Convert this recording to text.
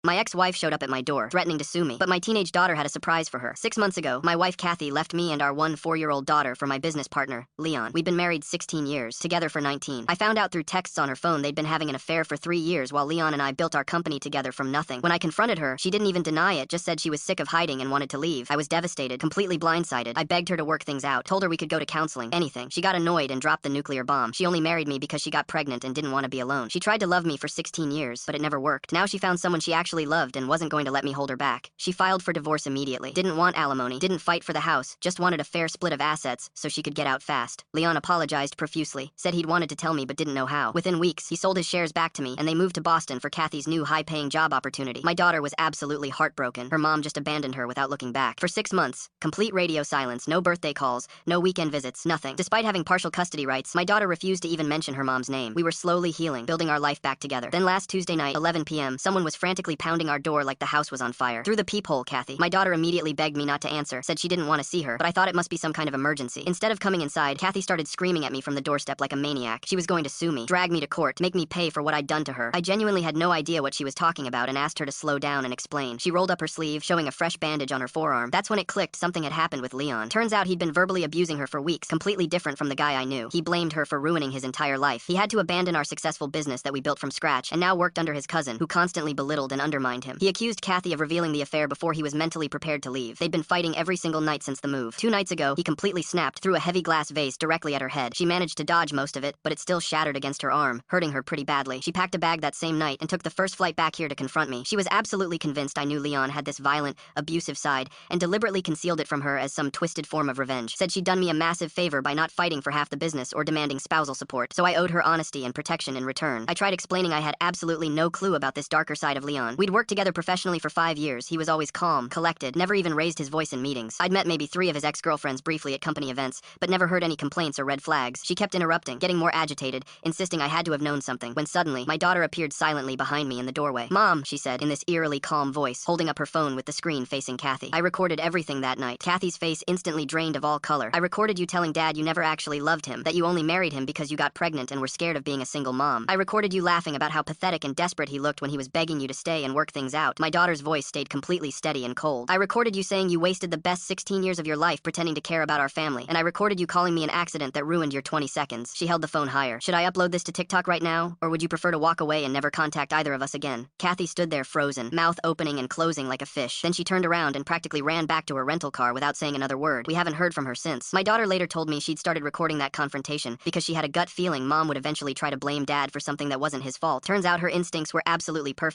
My ex-wife showed up at my door, threatening to sue me, but my teenage daughter had a surprise for her. 6 months ago, my wife Kathy left me and our 4-year-old daughter for my business partner, Leon. We'd been married 16 years, together for 19. I found out through texts on her phone they'd been having an affair for 3 years while Leon and I built our company together from nothing. When I confronted her, she didn't even deny it, just said she was sick of hiding and wanted to leave. I was devastated, completely blindsided. I begged her to work things out, told her we could go to counseling, anything. She got annoyed and dropped the nuclear bomb. She only married me because she got pregnant and didn't want to be alone. She tried to love me for 16 years, but it never worked. Now she found someone she actually loved and wasn't going to let me hold her back. She filed for divorce immediately. Didn't want alimony, didn't fight for the house, just wanted a fair split of assets so she could get out fast. Leon apologized profusely, said he'd wanted to tell me but didn't know how. Within weeks, he sold his shares back to me and they moved to Boston for Kathy's new high-paying job opportunity. My daughter was absolutely heartbroken. Her mom just abandoned her without looking back. For 6 months, complete radio silence, no birthday calls, no weekend visits, nothing. Despite having partial custody rights, my daughter refused to even mention her mom's name. We were slowly healing, building our life back together. Then last Tuesday night, 11 p.m., someone was frantically pounding our door like the house was on fire. Through the peephole, Kathy. My daughter immediately begged me not to answer, said she didn't want to see her, but I thought it must be some kind of emergency. Instead of coming inside, Kathy started screaming at me from the doorstep like a maniac. She was going to sue me, drag me to court, make me pay for what I'd done to her. I genuinely had no idea what she was talking about and asked her to slow down and explain. She rolled up her sleeve, showing a fresh bandage on her forearm. That's when it clicked, something had happened with Leon. Turns out he'd been verbally abusing her for weeks, completely different from the guy I knew. He blamed her for ruining his entire life. He had to abandon our successful business that we built from scratch and now worked under his cousin, who constantly belittled and undermined him. He accused Kathy of revealing the affair before he was mentally prepared to leave. They'd been fighting every single night since the move. 2 nights ago, he completely snapped, threw a heavy glass vase directly at her head. She managed to dodge most of it, but it still shattered against her arm, hurting her pretty badly. She packed a bag that same night and took the first flight back here to confront me. She was absolutely convinced I knew Leon had this violent, abusive side and deliberately concealed it from her as some twisted form of revenge. Said she'd done me a massive favor by not fighting for half the business or demanding spousal support, so I owed her honesty and protection in return. I tried explaining I had absolutely no clue about this darker side of Leon. We'd worked together professionally for 5 years. He was always calm, collected, never even raised his voice in meetings. I'd met maybe 3 of his ex-girlfriends briefly at company events, but never heard any complaints or red flags. She kept interrupting, getting more agitated, insisting I had to have known something, when suddenly, my daughter appeared silently behind me in the doorway. "Mom," she said, in this eerily calm voice, holding up her phone with the screen facing Kathy. I recorded everything that night. Kathy's face instantly drained of all color. I recorded you telling Dad you never actually loved him, that you only married him because you got pregnant and were scared of being a single mom. I recorded you laughing about how pathetic and desperate he looked when he was begging you to stay and work things out. My daughter's voice stayed completely steady and cold. I recorded you saying you wasted the best 16 years of your life pretending to care about our family, and I recorded you calling me an accident that ruined your 20 seconds. She held the phone higher. "Should I upload this to TikTok right now, or would you prefer to walk away and never contact either of us again?" Kathy stood there frozen, mouth opening and closing like a fish. Then she turned around and practically ran back to her rental car without saying another word. We haven't heard from her since. My daughter later told me she'd started recording that confrontation because she had a gut feeling Mom would eventually try to blame Dad for something that wasn't his fault. Turns out her instincts were absolutely perfect.